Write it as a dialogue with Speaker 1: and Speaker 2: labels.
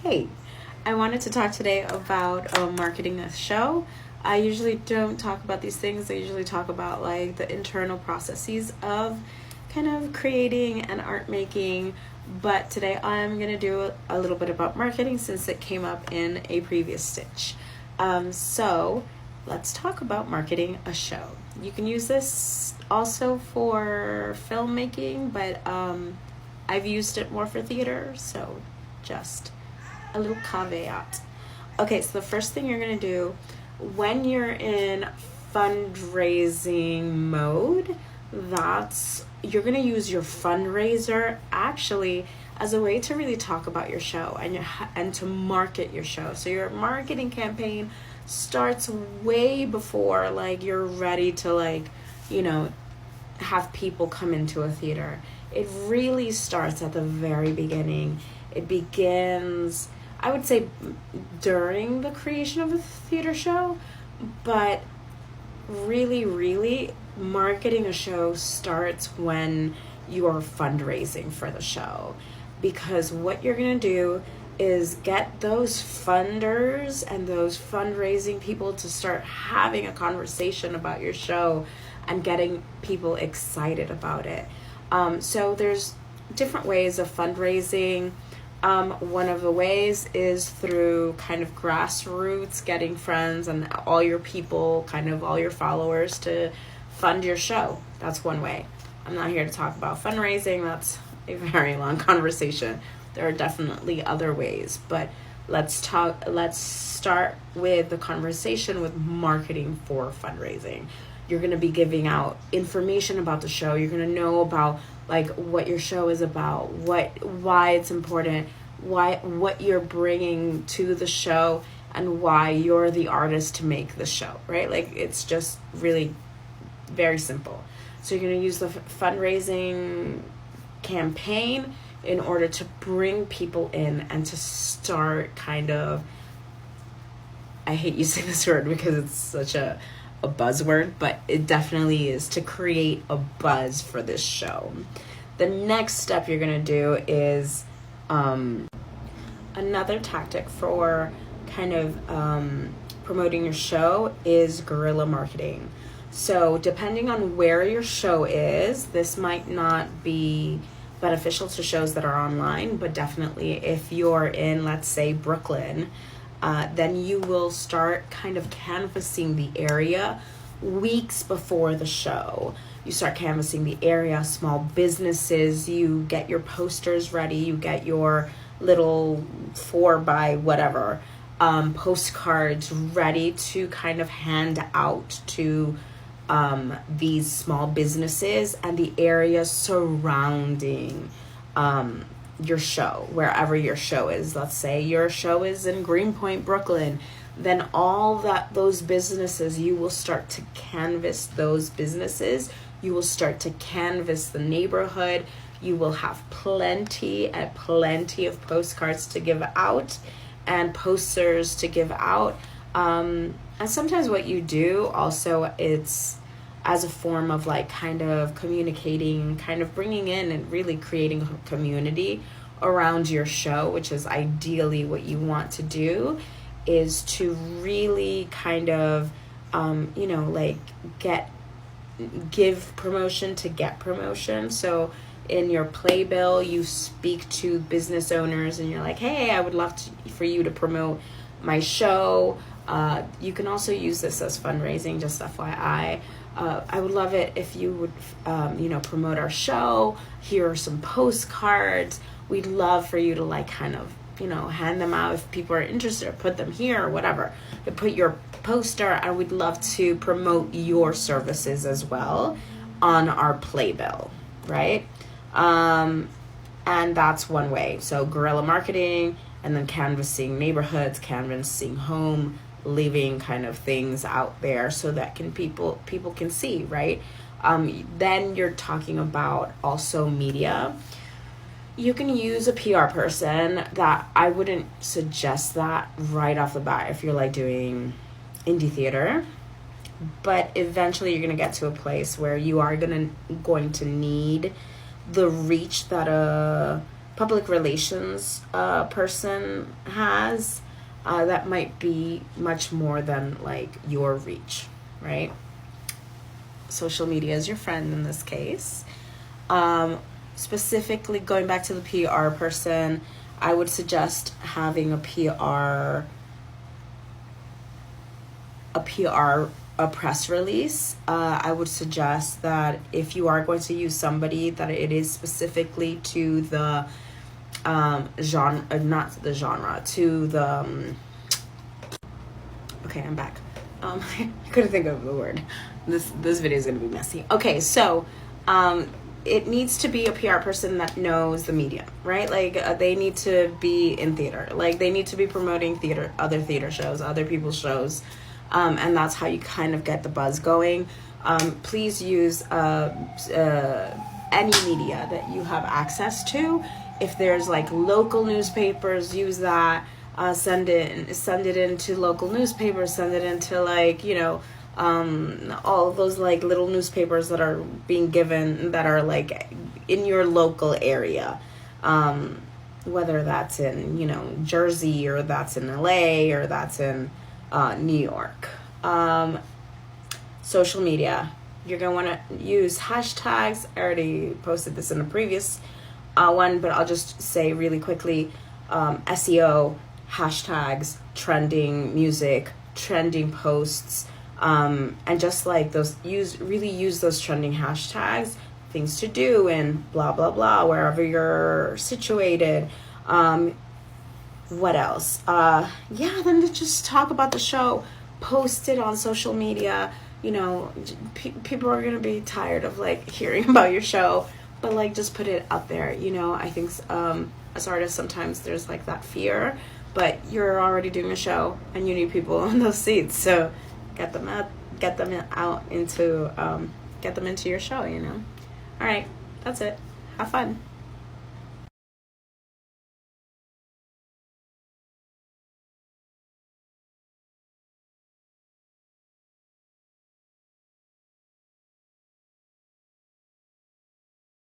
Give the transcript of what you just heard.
Speaker 1: Hey, I wanted to talk today about marketing a show. I usually don't talk about these things. I usually talk about like the internal processes of kind of creating and art making. But today I'm going to do a little bit about marketing since it came up in a previous stitch. So let's talk about marketing a show. You can use this also for filmmaking, but I've used it more for theater, so just a little caveat. Okay, so the first thing you're going to do when you're in fundraising mode, you're going to use your fundraiser actually as a way to really talk about your show and to market your show. So your marketing campaign starts way before like you're ready to have people come into a theater. It really starts at the very beginning. It begins, I would say, during the creation of a theater show, but really marketing a show starts when you're fundraising for the show, because what you're going to do is get those funders and those fundraising people to start having a conversation about your show and getting people excited about it. So there's different ways of fundraising. One of the ways is through kind of grassroots, getting friends and all your people, kind of all your followers to fund your show. That's one way. I'm not here to talk about fundraising. That's a very long conversation. There are definitely other ways, but let's start with the conversation with marketing for fundraising. You're going to be giving out information about the show. You're going to know about like what your show is about, why it's important, what you're bringing to the show, and why you're the artist to make the show, right? Like it's just really very simple. So you're going to use the fundraising campaign in order to bring people in and to start kind of, I hate using this word because it's such a buzzword, but it definitely is to create a buzz for this show. The next step you're going to do is another tactic for kind of promoting your show is guerrilla marketing. So depending on where your show is, this might not be beneficial to shows that are online, but definitely if you're in, let's say, Brooklyn, then you will start kind of canvassing the area weeks before the show. You start canvassing the area, small businesses, you get your posters ready, you get your little 4x whatever postcards ready to kind of hand out to these small businesses and the area surrounding your show, wherever your show is. Let's say your show is in Greenpoint, Brooklyn, then those businesses, you will start to canvass those businesses. You will start to canvass the neighborhood. You will have plenty of postcards to give out and posters to give out. And sometimes what you do also, it's as a form of like kind of communicating, kind of bringing in and really creating a community around your show, which is ideally what you want to do, is to really kind of, give promotion to get promotion. So in your playbill, you speak to business owners and you're like, hey, I would love for you to promote my show. You can also use this as fundraising, just FYI. I would love it if you would, promote our show. Here are some postcards. We'd love for you to like kind of, hand them out if people are interested, or put them here or whatever. To put your poster, and we'd love to promote your services as well on our playbill, right? And that's one way. So guerrilla marketing, and then canvassing neighborhoods, canvassing home, leaving kind of things out there so that people can see, right? Then you're talking about also media. You can use a PR person. That I wouldn't suggest that right off the bat if you're like doing indie theater, but eventually you're going to get to a place where you are going to need the reach that a public relations person has, that might be much more than like your reach, right? Social media is your friend in this case. Specifically, going back to the PR person, I would suggest having a press release. I would suggest that if you are going to use somebody, that it is specifically to the genre, to the okay, I'm back. I couldn't think of the word. This video is going to be messy. Okay, so it needs to be a PR person that knows the media, right? Like they need to be in theater. Like they need to be promoting other theater shows, other people's shows. And that's how you kind of get the buzz going. Please use any media that you have access to. If there's like local newspapers, use that. Send it into local newspapers. Send it into like, you know, all those like little newspapers that are being given, that are like in your local area. Whether that's in, you know, Jersey, or that's in LA, or that's in New York. Social media, you're going to want to use hashtags. I already posted this in a previous one, but I'll just say really quickly, SEO, hashtags, trending music, trending posts, and just like those, really use those trending hashtags, things to do and blah, blah, blah, wherever you're situated. What else? Yeah, then to just talk about the show, post it on social media. You know, people are going to be tired of like hearing about your show, but like just put it out there. You know, I think as artists, sometimes there's like that fear, but you're already doing a show and you need people in those seats. So get them into your show, you know. All right, that's it. Have fun.